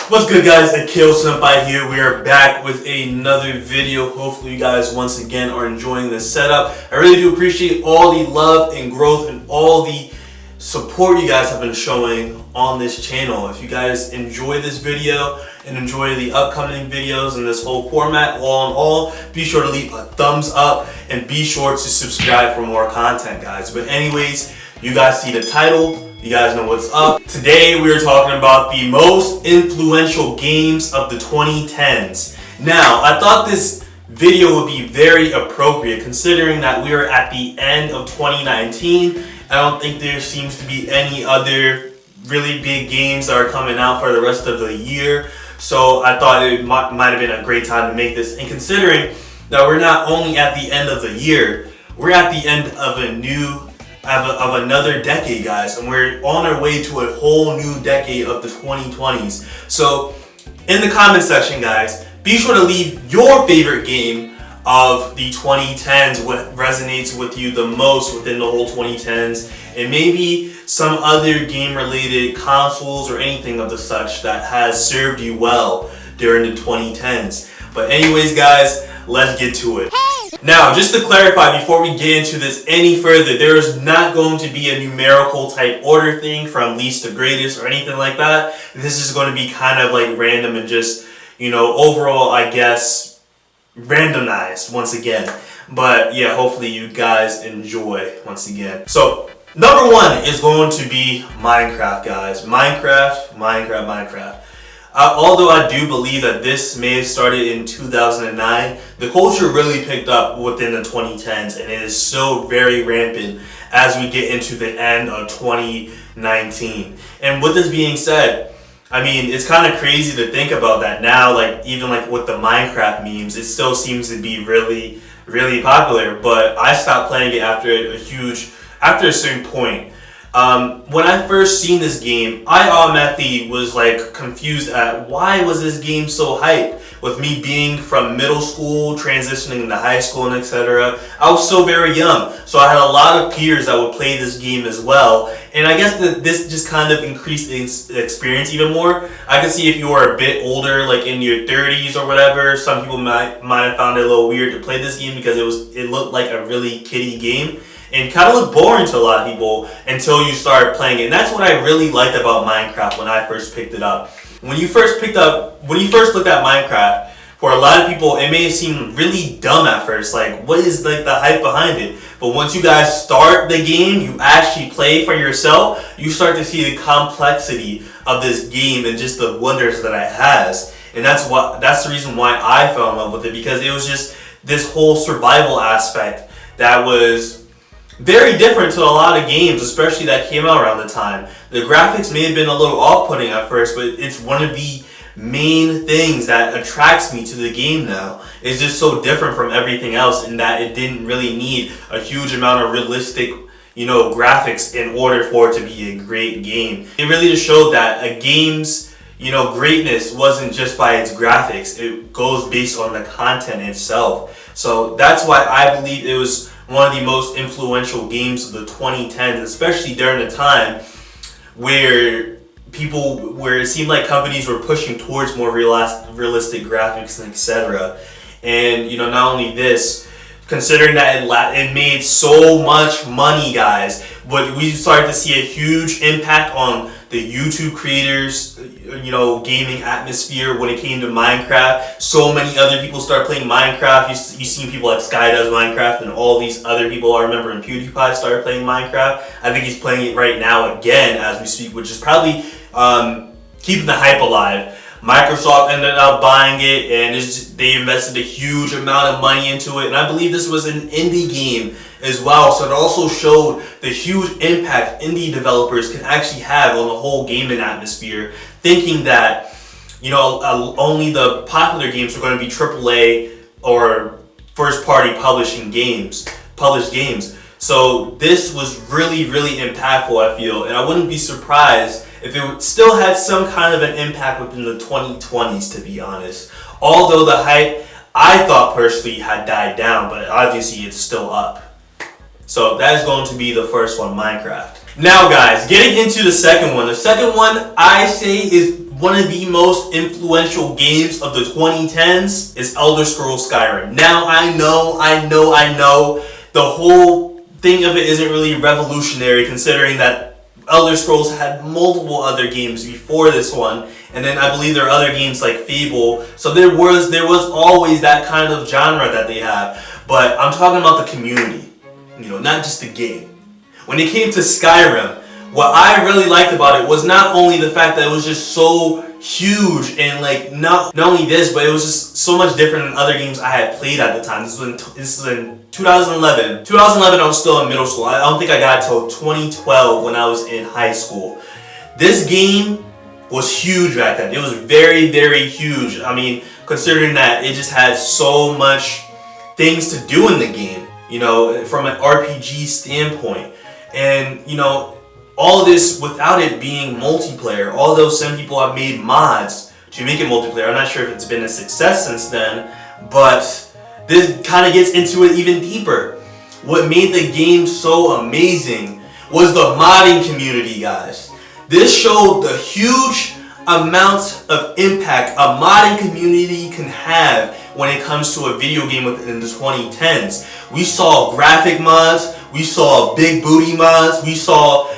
What's good, guys? Akeal Senpai here. We are back with another video. Hopefully you guys once again are enjoying this setup. I really do appreciate all the love and growth and all the support you guys have been showing on this channel. If you guys enjoy this video and enjoy the upcoming videos and this whole format, all in all, be sure to leave a thumbs up and be sure to subscribe for more content, guys. But anyways, you guys see the title. You guys know what's up. Today we are talking about the most influential games of the 2010s. Now, I thought this video would be very appropriate considering that we are at the end of 2019. I don't think there seems to be any other really big games that are coming out for the rest of the year. So I thought it might have been a great time to make this. And considering that we're not only at the end of the year, we're at the end of another decade, guys, and we're on our way to a whole new decade of the 2020s. So in the comment section, guys, be sure to leave your favorite game of the 2010s, what resonates with you the most within the whole 2010s, and maybe some other game related consoles or anything of the such that has served you well during the 2010s. But anyways, guys, let's get to it. Now, just to clarify before we get into this any further, there is not going to be a numerical type order thing from least to greatest or anything like that. This is going to be kind of like random and just, you know, overall, I guess, randomized once again. But yeah, hopefully you guys enjoy once again. So, number one is going to be Minecraft, guys. Minecraft. Although I do believe that this may have started in 2009, the culture really picked up within the 2010s, and it is still very rampant as we get into the end of 2019. And with this being said, I mean, it's kind of crazy to think about that now, like even like with the Minecraft memes, it still seems to be really, really popular, but I stopped playing it after a certain point. When I first seen this game, I automatically was like confused at why was this game so hyped. With me being from middle school, transitioning into high school and etc. I was so very young, so I had a lot of peers that would play this game as well. And I guess that this just kind of increased the experience even more. I could see if you were a bit older, like in your 30s or whatever, some people might have found it a little weird to play this game because it looked like a really kiddie game. And kind of looked boring to a lot of people until you started playing it. And that's what I really liked about Minecraft when I first picked it up. When you first looked at Minecraft, for a lot of people, it may have seemed really dumb at first. Like, what is like the hype behind it? But once you guys start the game, you actually play for yourself, you start to see the complexity of this game and just the wonders that it has. And that's the reason why I fell in love with it, because it was just this whole survival aspect that was very different to a lot of games, especially that came out around the time. The graphics may have been a little off-putting at first, but it's one of the main things that attracts me to the game now. It's just so different from everything else in that it didn't really need a huge amount of realistic, graphics in order for it to be a great game. It really just showed that a game's, greatness wasn't just by its graphics. It goes based on the content itself. So that's why I believe it was one of the most influential games of the 2010s, especially during the time where it seemed like companies were pushing towards more realistic graphics and etc. And not only this, considering that it made so much money, guys, but we started to see a huge impact on the YouTube creators, gaming atmosphere when it came to Minecraft. So many other people started playing Minecraft. You seen people like Sky does Minecraft and all these other people. I remember when PewDiePie started playing Minecraft. I think he's playing it right now again as we speak, which is probably keeping the hype alive. Microsoft ended up buying it, and they invested a huge amount of money into it. And I believe this was an indie game as well, so it also showed the huge impact indie developers can actually have on the whole gaming atmosphere, thinking that only the popular games are going to be AAA or first-party published games. So this was really, really impactful, I feel, and I wouldn't be surprised if it still had some kind of an impact within the 2020s, to be honest. Although the hype, I thought personally, had died down, but obviously it's still up. So that is going to be the first one, Minecraft. Now guys, getting into the second one. The second one I say is one of the most influential games of the 2010s is Elder Scrolls Skyrim. Now I know the whole thing of it isn't really revolutionary considering that Elder Scrolls had multiple other games before this one, and then I believe there are other games like Fable. So there was always that kind of genre that they have. But I'm talking about the community, not just the game. When it came to Skyrim, what I really liked about it was not only the fact that it was just so huge and like not only this, but it was just so much different than other games I had played at the time. This was in 2011. 2011, I was still in middle school. I don't think I got it till 2012 when I was in high school. This game was huge back then. It was very, very huge. I mean, considering that it just had so much things to do in the game, from an RPG standpoint. And, all this without it being multiplayer, although some people have made mods to make it multiplayer. I'm not sure if it's been a success since then, but this kind of gets into it even deeper. What made the game so amazing was the modding community, guys. This showed the huge amount of impact a modding community can have when it comes to a video game within the 2010s. We saw graphic mods, we saw big booty mods, we saw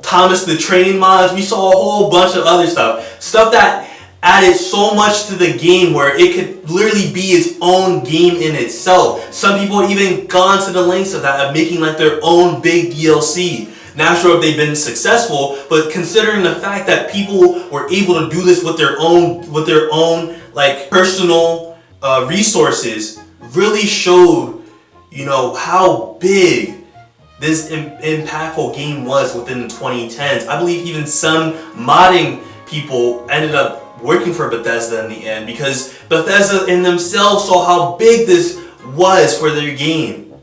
Thomas the Train mods, we saw a whole bunch of other stuff. Stuff that added so much to the game where it could literally be its own game in itself. Some people have even gone to the lengths of that, of making like their own big DLC. Not sure if they've been successful, but considering the fact that people were able to do this with their own like personal resources, really showed how big this impactful game was within the 2010s. I believe even some modding people ended up working for Bethesda in the end because Bethesda in themselves saw how big this was for their game.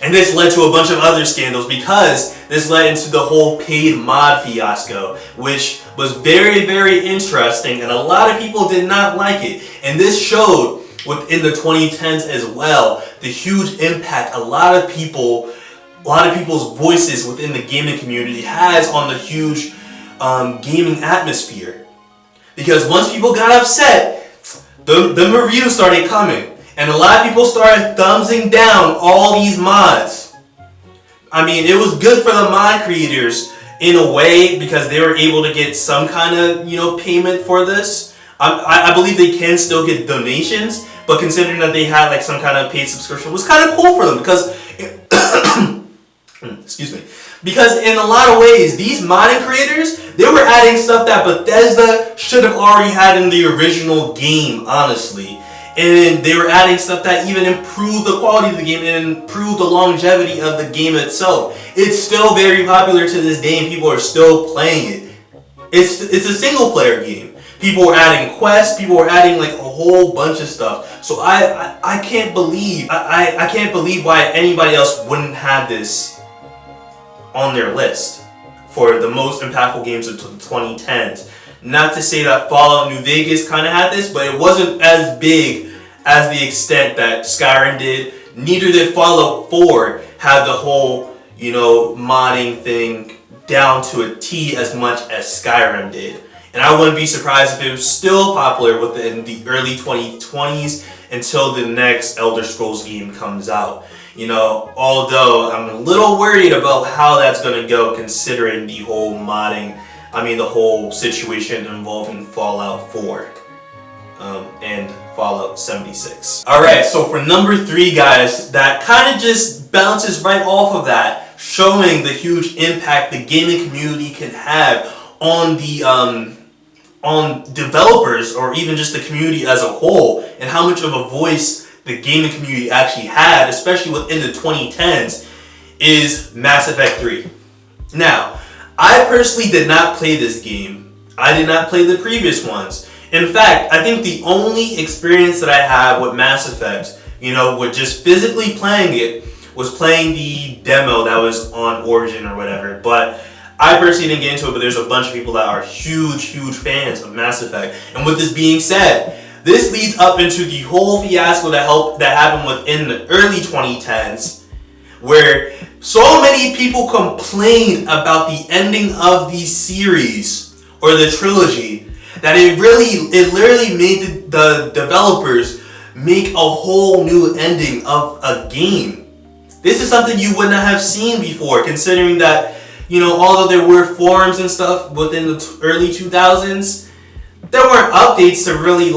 And this led to a bunch of other scandals because this led into the whole paid mod fiasco, which was very, very interesting and a lot of people did not like it. And this showed within the 2010s as well the huge impact a lot of people's voices within the gaming community has on the huge gaming atmosphere. Because once people got upset, the reviews started coming. And a lot of people started thumbsing down all these mods. I mean, it was good for the mod creators in a way because they were able to get some kind of, payment for this. I believe they can still get donations, but considering that they had like some kind of paid subscription, it was kind of cool for them because, excuse me, because in a lot of ways, these modding creators, they were adding stuff that Bethesda should have already had in the original game, honestly. And they were adding stuff that even improved the quality of the game and improved the longevity of the game itself. It's still very popular to this day and people are still playing it. It's a single player game. People were adding quests, people were adding like a whole bunch of stuff. So I can't believe why anybody else wouldn't have this on their list for the most impactful games of the 2010s. Not to say that Fallout New Vegas kind of had this, but it wasn't as big as the extent that Skyrim did. Neither did Fallout 4 have the whole, modding thing down to a T as much as Skyrim did. And I wouldn't be surprised if it was still popular within the early 2020s until the next Elder Scrolls game comes out. Although I'm a little worried about how that's going to go considering the whole modding, the whole situation involving Fallout 4 and Fallout 76. Alright, so for number 3, guys, that kind of just bounces right off of that, showing the huge impact the gaming community can have on the on developers or even just the community as a whole, and how much of a voice the gaming community actually had, especially within the 2010s, is Mass Effect 3. Now, I personally did not play this game. I did not play the previous ones. In fact, I think the only experience that I have with Mass Effect, with just physically playing it, was playing the demo that was on Origin or whatever. But I personally didn't get into it, but there's a bunch of people that are huge, huge fans of Mass Effect. And with this being said, this leads up into the whole fiasco that happened within the early 2010s, where so many people complained about the ending of the series or the trilogy that it literally made the developers make a whole new ending of a game. This is something you would not have seen before, considering that, although there were forums and stuff within the early 2000s, there weren't updates to really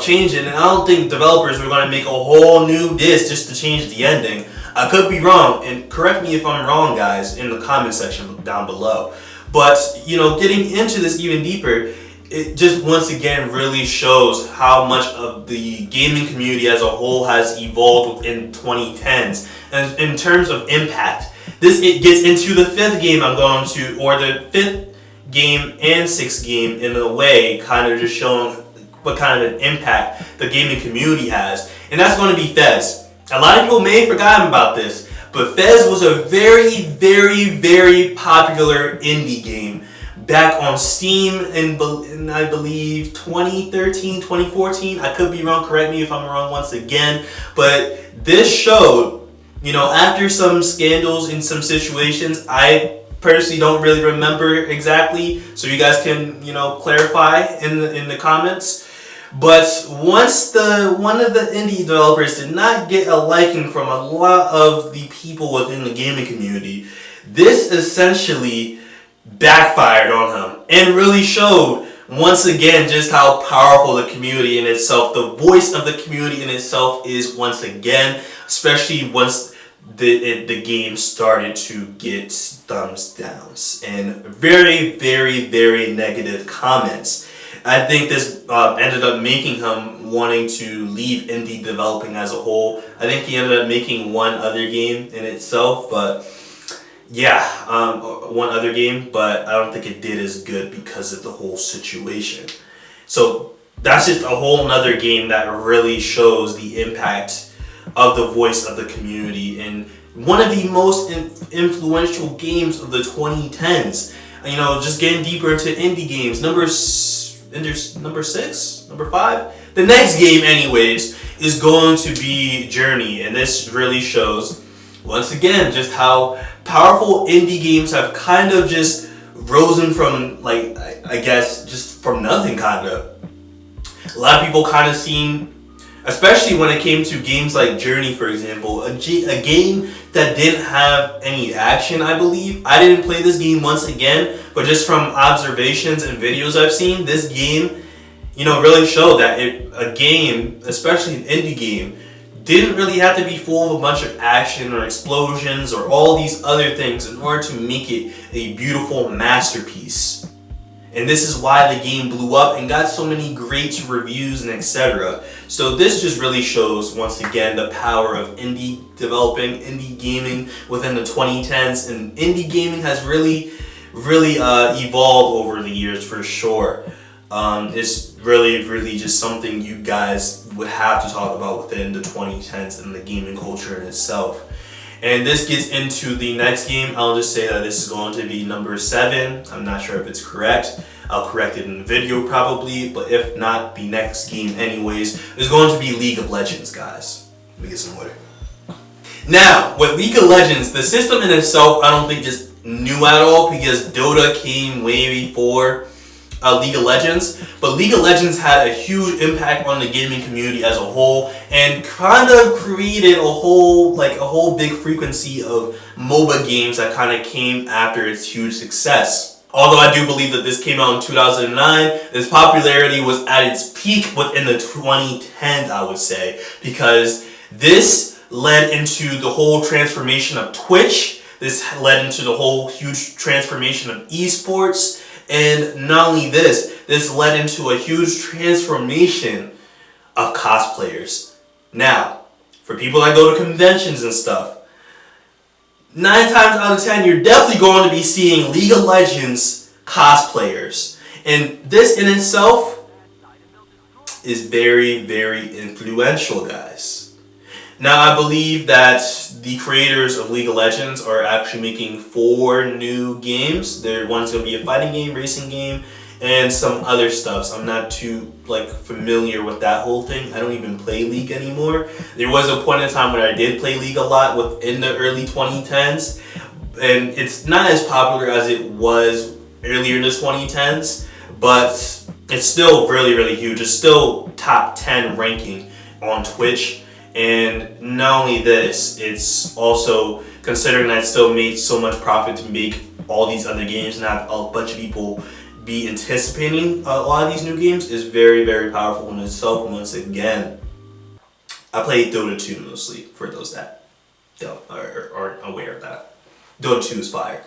change it. And I don't think developers were going to make a whole new disc just to change the ending. I could be wrong, and correct me if I'm wrong, guys, in the comment section down below. But, getting into this even deeper, it just once again really shows how much of the gaming community as a whole has evolved within 2010s. And in terms of impact, it gets into the fifth game or the fifth game and sixth game in a way, kind of just showing what kind of an impact the gaming community has. And that's going to be Fez. A lot of people may have forgotten about this, but Fez was a very, very, very popular indie game back on Steam in I believe 2013, 2014. I could be wrong, correct me if I'm wrong once again. But this showed, after some scandals in some situations, I personally don't really remember exactly, so you guys can, clarify in the comments. But once one of the indie developers did not get a liking from a lot of the people within the gaming community, this essentially backfired on him and really showed once again just how powerful the community in itself, the voice of the community in itself is once again, especially once the game started to get thumbs downs and very, very, very negative comments. I think this ended up making him wanting to leave indie developing as a whole. I think he ended up making one other game in itself, but one other game, but I don't think it did as good because of the whole situation. So that's just a whole nother game that really shows the impact of the voice of the community and one of the most influential games of the 2010s. Just getting deeper into indie games. Number 6, number 5. The next game, anyways, is going to be Journey, and this really shows once again just how powerful indie games have kind of just risen from, I guess, just from nothing, kind of. A lot of people kind of seen, especially when it came to games like Journey, for example, a game that didn't have any action, I believe. I didn't play this game once again, but just from observations and videos I've seen, this game, really showed that a game, especially an indie game, didn't really have to be full of a bunch of action or explosions or all these other things in order to make it a beautiful masterpiece. And this is why the game blew up and got so many great reviews and etc. So this just really shows, once again, the power of indie developing, indie gaming within the 2010s. And indie gaming has really evolved over the years for sure. It's really just something you guys would have to talk about within the 2010s and the gaming culture in itself. And this gets into the next game. I'll just say that this is going to be number 7. I'm not sure if it's correct. I'll correct it in the video probably, but if not, the next game anyways is going to be League of Legends, guys. Let me get some water. Now, with League of Legends, the system in itself I don't think is new at all because Dota came way before League of Legends, but League of Legends had a huge impact on the gaming community as a whole and kind of created a whole big frequency of MOBA games that kind of came after its huge success. Although I do believe that this came out in 2009, its popularity was at its peak within the 2010s, I would say, because this led into the whole transformation of Twitch. This led into the whole huge transformation of esports. And not only this led into a huge transformation of cosplayers. Now, for people that go to conventions and stuff, 9 times out of 10, you're definitely going to be seeing League of Legends cosplayers. And this in itself is very, very influential, guys. Now, I believe that the creators of League of Legends are actually making 4 new games. One's going to be a fighting game, racing game, and some other stuff. So I'm not too like familiar with that whole thing. I don't even play League anymore. There was a point in time where I did play League a lot within the early 2010s, and it's not as popular as it was earlier in the 2010s, but it's still really, really huge. It's still top 10 ranking on Twitch. And not only this, it's also, considering that it still made so much profit to make all these other games and have a bunch of people be anticipating a lot of these new games, is very, very powerful in itself. And once again, I played Dota 2 mostly, for those that aren't aware of that. Dota 2 is fire.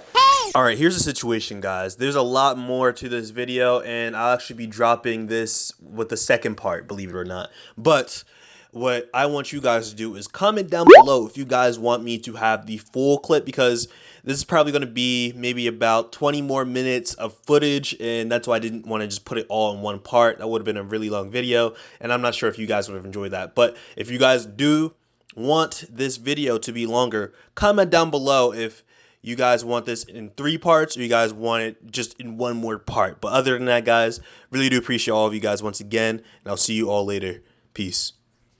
Alright, here's the situation, guys. There's a lot more to this video, and I'll actually be dropping this with the second part, believe it or not. But what I want you guys to do is comment down below if you guys want me to have the full clip, because this is probably going to be maybe about 20 more minutes of footage, and that's why I didn't want to just put it all in one part. That would have been a really long video, and I'm not sure if you guys would have enjoyed that. But if you guys do want this video to be longer, comment down below if you guys want this in 3 parts or you guys want it just in one more part. But other than that, guys, really do appreciate all of you guys once again, and I'll see you all later. Peace.